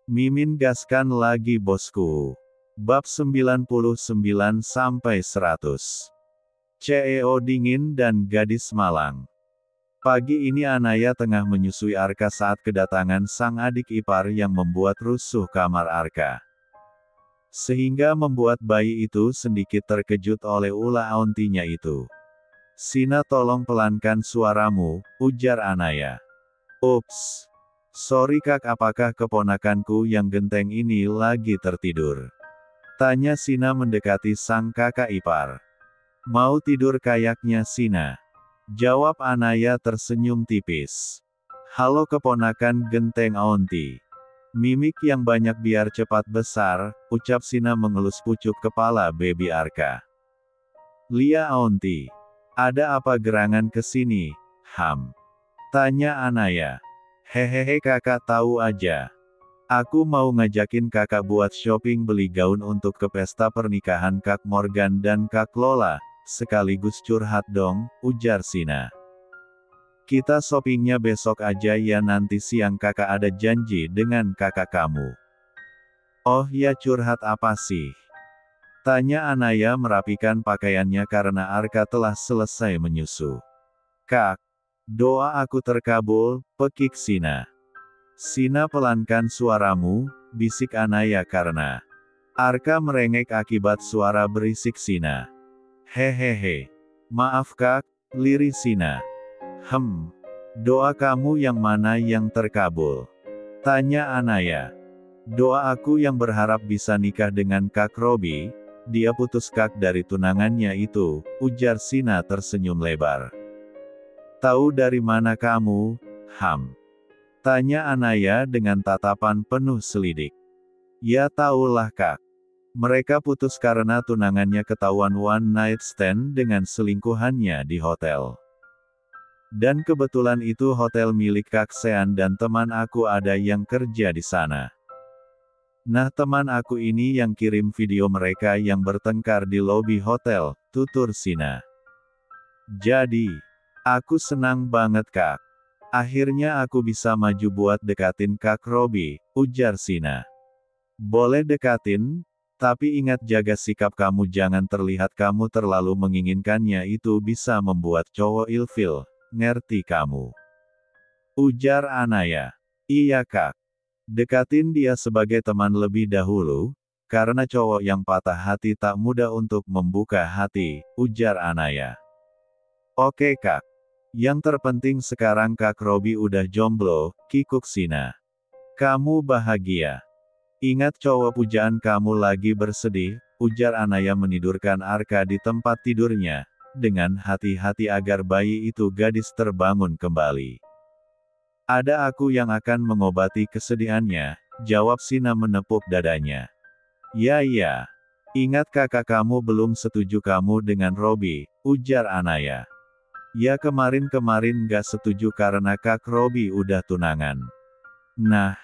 Mimin gaskan lagi bosku. Bab 99-100. CEO dingin dan gadis malang. Pagi ini Anaya tengah menyusui Arka saat kedatangan sang adik ipar yang membuat rusuh kamar Arka. Sehingga membuat bayi itu sedikit terkejut oleh ulah auntinya itu. "Sina, tolong pelankan suaramu," ujar Anaya. "Ups. Sorry Kak, apakah keponakanku yang genteng ini lagi tertidur?" tanya Sina mendekati sang kakak ipar. "Mau tidur kayaknya Sina," jawab Anaya tersenyum tipis. "Halo keponakan genteng aunty. Mimik yang banyak biar cepat besar," ucap Sina mengelus pucuk kepala baby Arka. "Lia aunty. Ada apa gerangan kesini, Ham?" tanya Anaya. "Hehehe kakak tahu aja. Aku mau ngajakin kakak buat shopping beli gaun untuk ke pesta pernikahan Kak Morgan dan Kak Lola, sekaligus curhat dong," ujar Sina. "Kita shoppingnya besok aja ya, nanti siang kakak ada janji dengan kakak kamu." "Oh ya, curhat apa sih?" tanya Anaya merapikan pakaiannya karena Arka telah selesai menyusu. "Kak, doa aku terkabul," pekik Sina. "Sina, pelankan suaramu," bisik Anaya karena Arka merengek akibat suara berisik Sina. "Hehehe. Maaf Kak," lirih Sina. Doa kamu yang mana yang terkabul?" tanya Anaya. "Doa aku yang berharap bisa nikah dengan Kak Robi, dia putus Kak dari tunangannya itu," ujar Sina tersenyum lebar. "Tahu dari mana kamu, Ham?" tanya Anaya dengan tatapan penuh selidik. "Ya tahulah Kak. Mereka putus karena tunangannya ketahuan one night stand dengan selingkuhannya di hotel. Dan kebetulan itu hotel milik Kak Sean dan teman aku ada yang kerja di sana. Nah, teman aku ini yang kirim video mereka yang bertengkar di lobi hotel," tutur Sina. "Jadi, aku senang banget Kak. Akhirnya aku bisa maju buat dekatin Kak Robi," ujar Sina. "Boleh dekatin, tapi ingat jaga sikap kamu, jangan terlihat kamu terlalu menginginkannya, itu bisa membuat cowok ilfil, ngerti kamu?" ujar Anaya. "Iya Kak. Dekatin dia sebagai teman lebih dahulu, karena cowok yang patah hati tak mudah untuk membuka hati," ujar Anaya. "Oke Kak. Yang terpenting sekarang Kak Robi udah jomblo," kikuk Sina. "Kamu bahagia. Ingat cowok pujaan kamu lagi bersedih," ujar Anaya menidurkan Arka di tempat tidurnya, dengan hati-hati agar bayi itu gadis terbangun kembali. "Ada aku yang akan mengobati kesedihannya," jawab Sina menepuk dadanya. "Ya. Ingat kakak kamu belum setuju kamu dengan Robi," ujar Anaya. "Ya, kemarin-kemarin gak setuju karena Kak Robi udah tunangan. Nah,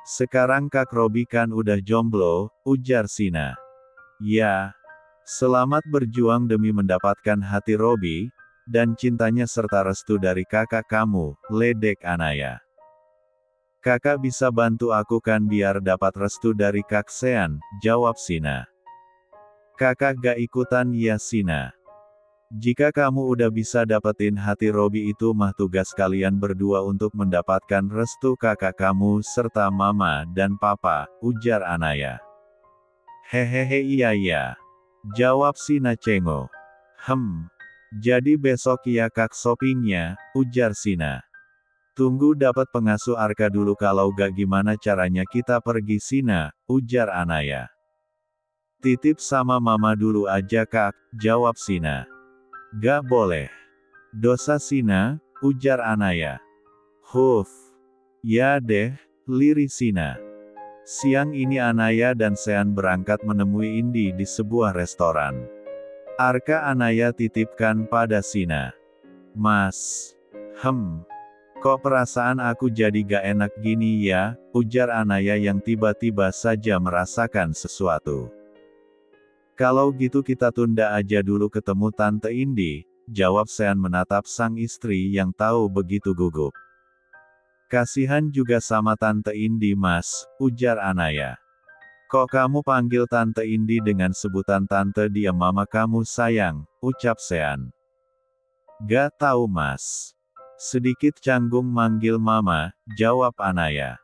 sekarang Kak Robi kan udah jomblo," ujar Sina. "Ya. Selamat berjuang demi mendapatkan hati Robi, dan cintanya serta restu dari kakak kamu," ledek Anaya. "Kakak bisa bantu aku kan biar dapat restu dari Kak Sean," jawab Sina. "Kakak gak ikutan ya Sina. Jika kamu udah bisa dapetin hati Robi itu mah tugas kalian berdua untuk mendapatkan restu kakak kamu serta mama dan papa," ujar Anaya. "Hehehe, iya, jawab Sina cengok. Jadi besok ya Kak shoppingnya," ujar Sina. "Tunggu dapat pengasuh Arka dulu, kalau gak gimana caranya kita pergi Sina," ujar Anaya. "Titip sama mama dulu aja Kak," jawab Sina. "Gak boleh. Dosa Sina," ujar Anaya. Ya deh," lirih Sina. Siang ini Anaya dan Sean berangkat menemui Indi di sebuah restoran. Arka Anaya titipkan pada Sina. "Mas. Kok perasaan aku jadi gak enak gini ya," ujar Anaya yang tiba-tiba saja merasakan sesuatu. "Kalau gitu kita tunda aja dulu ketemu Tante Indi," jawab Sean menatap sang istri yang tahu begitu gugup. Kasihan juga sama Tante Indi mas, ujar Anaya. Kok kamu panggil Tante Indi dengan sebutan Tante, dia mama kamu sayang, ucap Sean. Gak tahu mas. Sedikit canggung manggil mama, jawab Anaya.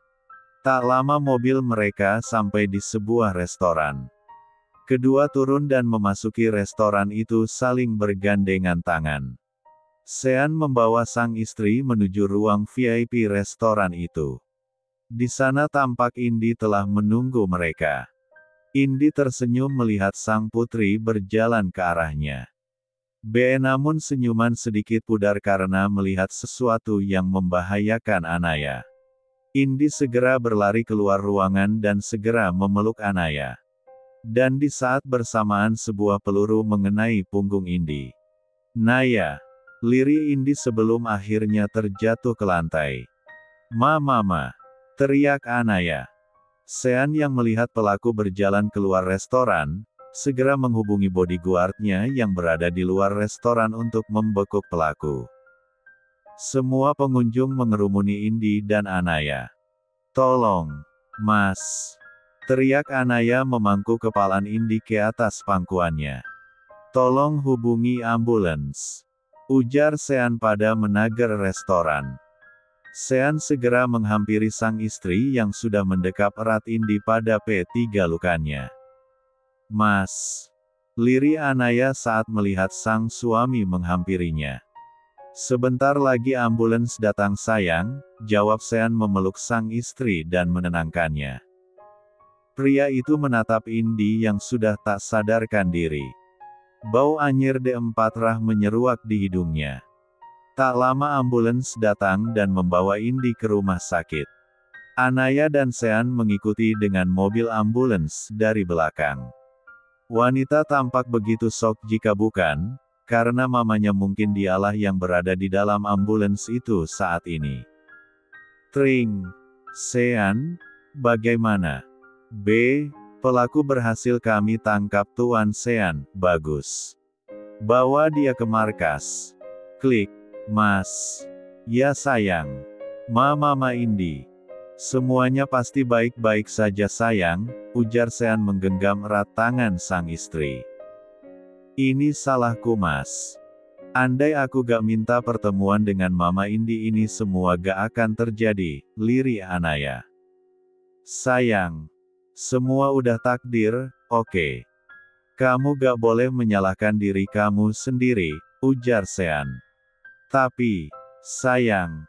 Tak lama mobil mereka sampai di sebuah restoran. Kedua turun dan memasuki restoran itu saling bergandengan tangan. Sean membawa sang istri menuju ruang VIP restoran itu. Di sana tampak Indi telah menunggu mereka. Indi tersenyum melihat sang putri berjalan ke arahnya. Namun senyuman sedikit pudar karena melihat sesuatu yang membahayakan Anaya. Indi segera berlari keluar ruangan dan segera memeluk Anaya. Dan di saat bersamaan sebuah peluru mengenai punggung Indi. Naya. Liri Indi sebelum akhirnya terjatuh ke lantai. Mama, teriak Anaya. Sean yang melihat pelaku berjalan keluar restoran, segera menghubungi bodyguardnya yang berada di luar restoran untuk membekuk pelaku. Semua pengunjung mengerumuni Indi dan Anaya. Tolong, mas. Teriak Anaya memangku kepalan Indi ke atas pangkuannya. Tolong hubungi ambulans. Ujar Sean pada menagar restoran. Sean segera menghampiri sang istri yang sudah mendekap erat Indi pada P3 lukanya. Mas. Liri Anaya saat melihat sang suami menghampirinya. Sebentar lagi ambulans datang sayang, jawab Sean memeluk sang istri dan menenangkannya. Pria itu menatap Indi yang sudah tak sadarkan diri. Bau anyir D4 rah menyeruak di hidungnya. Tak lama ambulans datang dan membawa Indi ke rumah sakit. Anaya dan Sean mengikuti dengan mobil ambulans dari belakang. Wanita tampak begitu shock jika bukan, karena mamanya mungkin dialah yang berada di dalam ambulans itu saat ini. Tring. Sean, bagaimana? Pelaku berhasil kami tangkap Tuan Sean, bagus. Bawa dia ke markas. Klik. Mas. Ya sayang. Mama Indi. Semuanya pasti baik-baik saja sayang, ujar Sean menggenggam erat tangan sang istri. Ini salahku mas. Andai aku gak minta pertemuan dengan Mama Indi ini semua gak akan terjadi, lirih Anaya. Sayang. Semua udah takdir, oke. Kamu gak boleh menyalahkan diri kamu sendiri, ujar Sean. Tapi, sayang.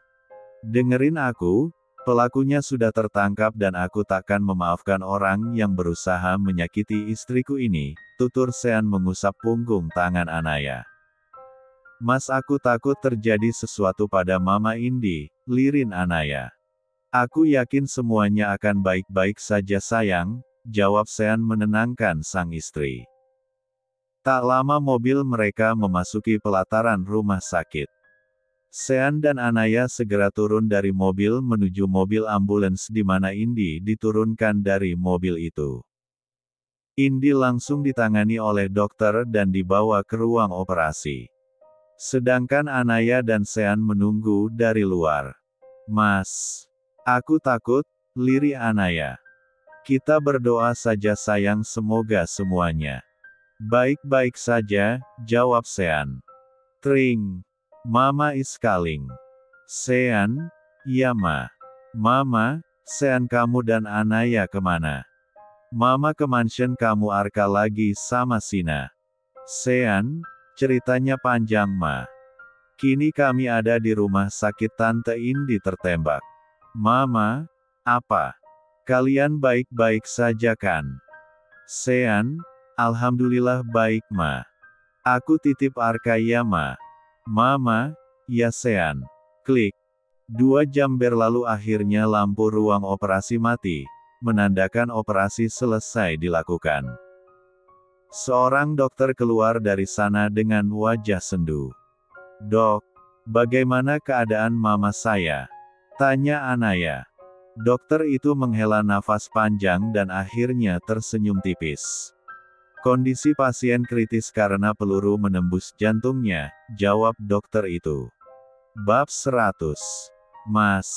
Dengerin aku, pelakunya sudah tertangkap dan aku takkan memaafkan orang yang berusaha menyakiti istriku ini, tutur Sean mengusap punggung tangan Anaya. Mas aku takut terjadi sesuatu pada Mama Indi, lirin Anaya. Aku yakin semuanya akan baik-baik saja sayang, jawab Sean menenangkan sang istri. Tak lama mobil mereka memasuki pelataran rumah sakit. Sean dan Anaya segera turun dari mobil menuju mobil ambulans di mana Indi diturunkan dari mobil itu. Indi langsung ditangani oleh dokter dan dibawa ke ruang operasi. Sedangkan Anaya dan Sean menunggu dari luar. Mas. Aku takut, lirih Anaya. Kita berdoa saja sayang semoga semuanya baik-baik saja, jawab Sean. Tring. Mama is calling. Sean, iya ma. Mama, Sean kamu dan Anaya kemana? Mama ke mansion kamu Arka lagi sama Sina. Sean, ceritanya panjang ma. Kini kami ada di rumah sakit Tante Indi tertembak. Mama, apa? Kalian baik-baik saja kan? Sean, alhamdulillah baik ma. Aku titip Arka ya ma. Mama, ya Sean. Klik. 2 jam berlalu akhirnya lampu ruang operasi mati, menandakan operasi selesai dilakukan. Seorang dokter keluar dari sana dengan wajah sendu. Dok, bagaimana keadaan mama saya? Tanya Anaya. Dokter itu menghela nafas panjang dan akhirnya tersenyum tipis. Kondisi pasien kritis karena peluru menembus jantungnya, jawab dokter itu. Bab 100. Mas.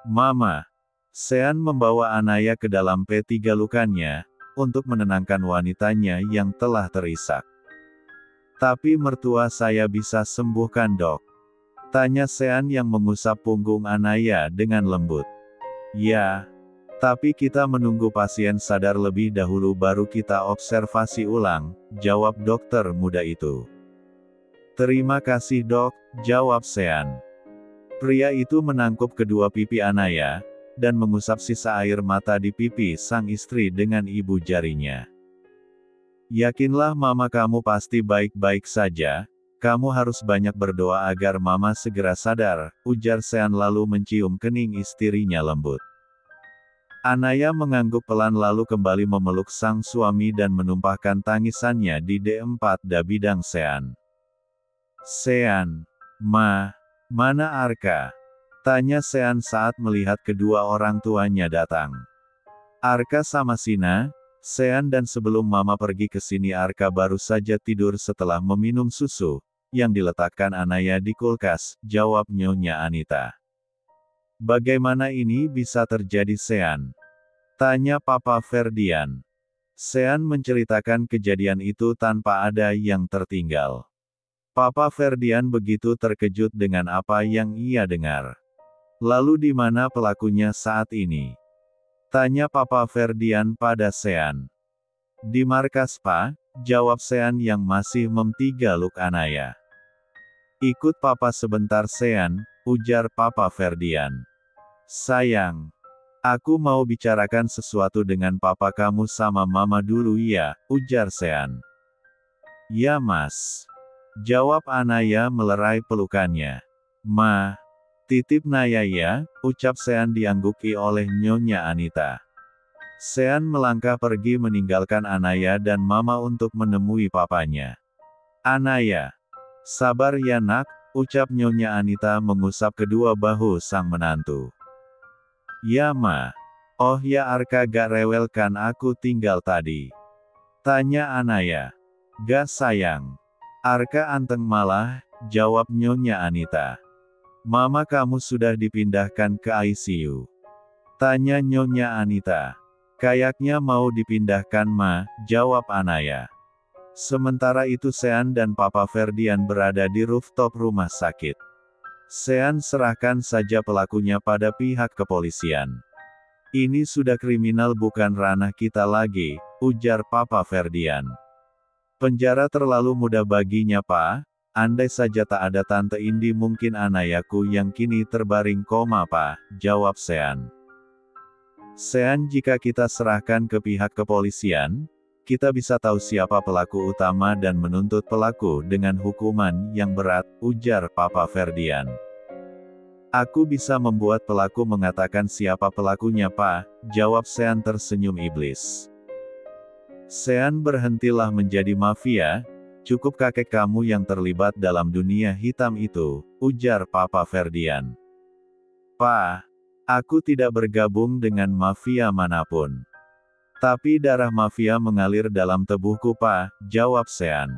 Mama. Sean membawa Anaya ke dalam P3 lukanya, untuk menenangkan wanitanya yang telah terisak. Tapi mertua saya bisa sembuhkan dok? Tanya Sean yang mengusap punggung Anaya dengan lembut. Ya. Tapi kita menunggu pasien sadar lebih dahulu baru kita observasi ulang, jawab dokter muda itu. Terima kasih dok, jawab Sean. Pria itu menangkup kedua pipi Anaya, dan mengusap sisa air mata di pipi sang istri dengan ibu jarinya. Yakinlah mama kamu pasti baik-baik saja, kamu harus banyak berdoa agar mama segera sadar, ujar Sean lalu mencium kening istrinya lembut. Anaya mengangguk pelan lalu kembali memeluk sang suami dan menumpahkan tangisannya di D4 bidang Sean. Sean, ma, mana Arka? Tanya Sean saat melihat kedua orang tuanya datang. Arka sama Sina, Sean dan sebelum mama pergi ke sini Arka baru saja tidur setelah meminum susu, yang diletakkan Anaya di kulkas, jawab Nyonya Anita. Bagaimana ini bisa terjadi Sean? Tanya Papa Ferdian. Sean menceritakan kejadian itu tanpa ada yang tertinggal. Papa Ferdian begitu terkejut dengan apa yang ia dengar. Lalu di mana pelakunya saat ini? Tanya Papa Ferdian pada Sean. Di markas Pak, jawab Sean yang masih mentigaluk Anaya. Ikut Papa sebentar Sean, ujar Papa Ferdian. Sayang. Aku mau bicarakan sesuatu dengan papa kamu sama mama dulu ya, ujar Sean. Ya mas. Jawab Anaya melerai pelukannya. Ma. Titip Naya ya, ucap Sean diangguki oleh Nyonya Anita. Sean melangkah pergi meninggalkan Anaya dan mama untuk menemui papanya. Anaya. Sabar ya nak, ucap Nyonya Anita mengusap kedua bahu sang menantu. Ya ma. Oh ya Arka gak rewel kan aku tinggal tadi? Tanya Anaya. Gak sayang. Arka anteng malah, jawab Nyonya Anita. Mama kamu sudah dipindahkan ke ICU. Tanya Nyonya Anita. Kayaknya mau dipindahkan ma, jawab Anaya. Sementara itu Sean dan Papa Ferdian berada di rooftop rumah sakit. Sean serahkan saja pelakunya pada pihak kepolisian. Ini sudah kriminal bukan ranah kita lagi, ujar Papa Ferdian. Penjara terlalu mudah baginya Pak, andai saja tak ada Tante Indi mungkin Anayaku yang kini terbaring koma Pak, jawab Sean. Sean jika kita serahkan ke pihak kepolisian, kita bisa tahu siapa pelaku utama dan menuntut pelaku dengan hukuman yang berat, ujar Papa Ferdian. Aku bisa membuat pelaku mengatakan siapa pelakunya Pak, jawab Sean tersenyum iblis. Sean berhentilah menjadi mafia, cukup kakek kamu yang terlibat dalam dunia hitam itu, ujar Papa Ferdian. Pak, aku tidak bergabung dengan mafia manapun. Tapi darah mafia mengalir dalam tubuhku Pak, jawab Sean.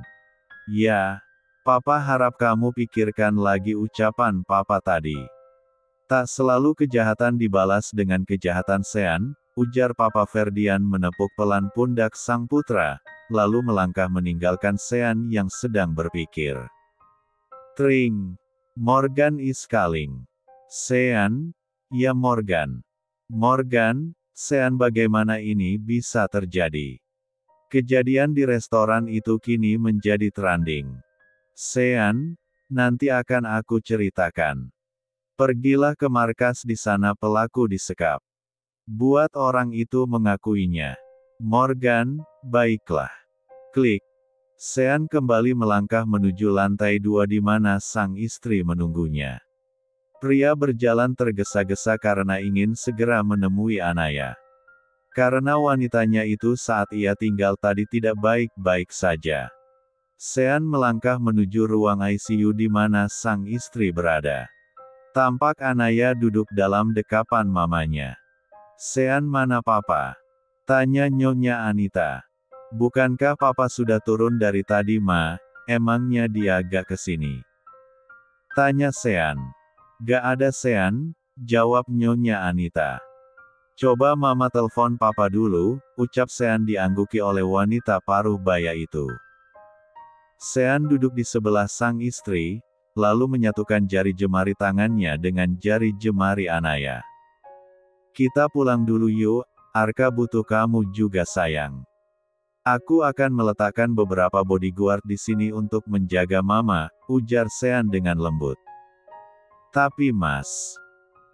Ya, Papa harap kamu pikirkan lagi ucapan Papa tadi. Tak selalu kejahatan dibalas dengan kejahatan Sean, ujar Papa Ferdian menepuk pelan pundak sang putra, lalu melangkah meninggalkan Sean yang sedang berpikir. Tring. Morgan is calling. Sean? Ya Morgan. Morgan? Sean bagaimana ini bisa terjadi? Kejadian di restoran itu kini menjadi trending. Sean, nanti akan aku ceritakan. Pergilah ke markas di sana pelaku disekap. Buat orang itu mengakuinya. Morgan, baiklah. Klik. Sean kembali melangkah menuju lantai 2 di mana sang istri menunggunya. Pria berjalan tergesa-gesa karena ingin segera menemui Anaya. Karena wanitanya itu saat ia tinggal tadi tidak baik-baik saja. Sean melangkah menuju ruang ICU di mana sang istri berada. Tampak Anaya duduk dalam dekapan mamanya. Sean mana papa? Tanya Nyonya Anita. Bukankah papa sudah turun dari tadi ma, emangnya dia gak kesini? Tanya Sean. Gak ada Sean, jawab Nyonya Anita. Coba Mama telepon Papa dulu, ucap Sean diangguki oleh wanita paruh baya itu. Sean duduk di sebelah sang istri, lalu menyatukan jari jemari tangannya dengan jari jemari Anaya. Kita pulang dulu yuk, Arka butuh kamu juga sayang. Aku akan meletakkan beberapa bodyguard di sini untuk menjaga Mama, ujar Sean dengan lembut. Tapi Mas,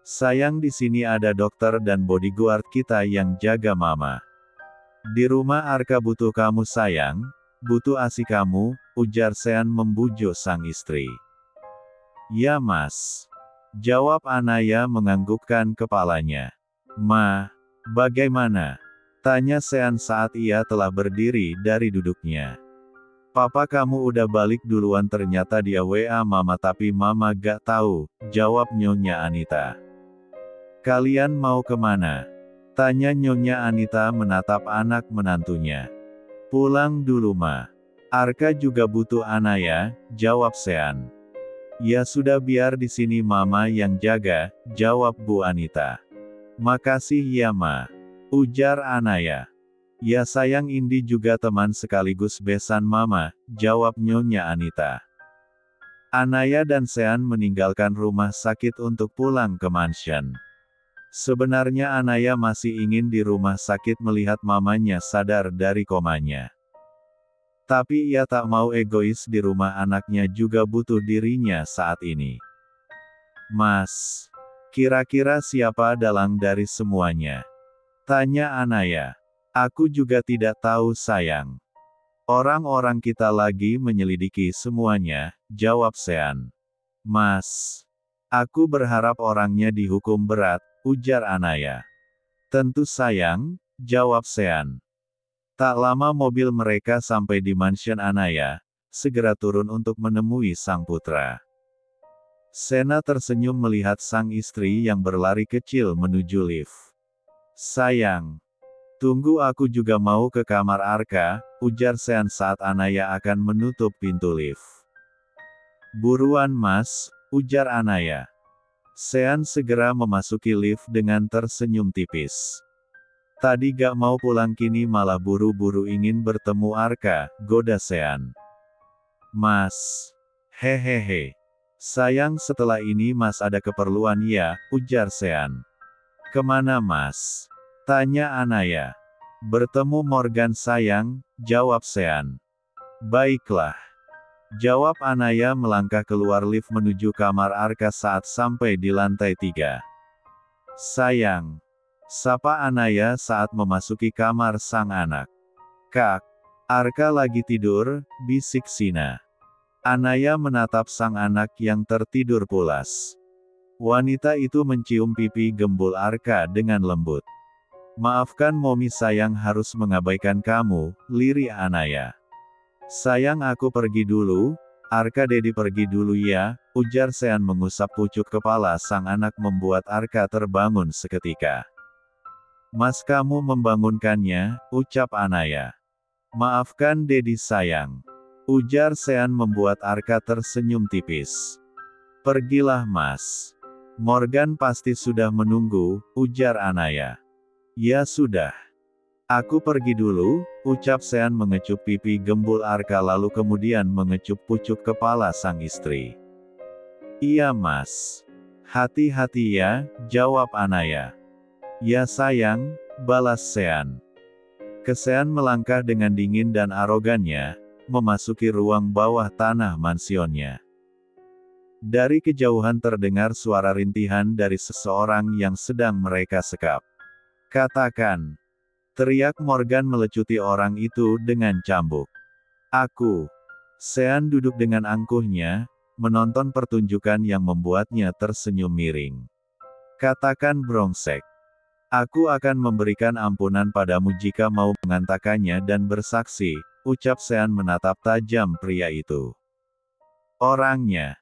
sayang di sini ada dokter dan bodyguard kita yang jaga Mama. Di rumah Arka butuh kamu sayang, butuh ASI kamu, ujar Sean membujuk sang istri. Ya Mas, jawab Anaya menganggukkan kepalanya. Ma, bagaimana? Tanya Sean saat ia telah berdiri dari duduknya. Papa kamu udah balik duluan ternyata dia WA Mama tapi Mama gak tahu, jawab Nyonya Anita. Kalian mau kemana? Tanya Nyonya Anita menatap anak menantunya. Pulang dulu Ma. Arka juga butuh Anaya, jawab Sean. Ya sudah biar di sini Mama yang jaga, jawab Bu Anita. Makasih ya Ma, ujar Anaya. Ya sayang Indi juga teman sekaligus besan Mama, jawab Nyonya Anita. Anaya dan Sean meninggalkan rumah sakit untuk pulang ke mansion. Sebenarnya Anaya masih ingin di rumah sakit melihat mamanya sadar dari komanya. Tapi ia tak mau egois di rumah anaknya juga butuh dirinya saat ini. Mas, kira-kira siapa dalang dari semuanya? Tanya Anaya. Aku juga tidak tahu sayang. Orang-orang kita lagi menyelidiki semuanya, jawab Sean. Mas, aku berharap orangnya dihukum berat, ujar Anaya. Tentu sayang, jawab Sean. Tak lama mobil mereka sampai di mansion Anaya, segera turun untuk menemui sang putra. Sena tersenyum melihat sang istri yang berlari kecil menuju lift. Sayang, tunggu aku juga mau ke kamar Arka, ujar Sean saat Anaya akan menutup pintu lift. Buruan Mas, ujar Anaya. Sean segera memasuki lift dengan tersenyum tipis. Tadi gak mau pulang kini malah buru-buru ingin bertemu Arka, goda Sean. Mas. Hehehe. Sayang setelah ini Mas ada keperluan ya, ujar Sean. Kemana Mas? Tanya Anaya. Bertemu Morgan sayang, jawab Sean. Baiklah. Jawab Anaya melangkah keluar lift menuju kamar Arka saat sampai di lantai 3. Sayang. Sapa Anaya saat memasuki kamar sang anak. Kak, Arka lagi tidur, bisik Sina. Anaya menatap sang anak yang tertidur pulas. Wanita itu mencium pipi gembul Arka dengan lembut. Maafkan Momi sayang harus mengabaikan kamu, lirih Anaya. Sayang aku pergi dulu, Arka Dedi pergi dulu ya, ujar Sean mengusap pucuk kepala sang anak membuat Arka terbangun seketika. Mas kamu membangunkannya, ucap Anaya. Maafkan Dedi sayang. Ujar Sean membuat Arka tersenyum tipis. Pergilah Mas. Morgan pasti sudah menunggu, ujar Anaya. Ya sudah. Aku pergi dulu, ucap Sean mengecup pipi gembul Arka lalu kemudian mengecup pucuk kepala sang istri. Iya Mas. Hati-hati ya, jawab Anaya. Ya sayang, balas Sean. Sean melangkah dengan dingin dan arogannya, memasuki ruang bawah tanah mansionnya. Dari kejauhan terdengar suara rintihan dari seseorang yang sedang mereka sekap. Katakan, teriak Morgan melecuti orang itu dengan cambuk. Aku. Sean duduk dengan angkuhnya, menonton pertunjukan yang membuatnya tersenyum miring. Katakan brengsek. Aku akan memberikan ampunan padamu jika mau mengatakannya dan bersaksi, ucap Sean menatap tajam pria itu. Orangnya.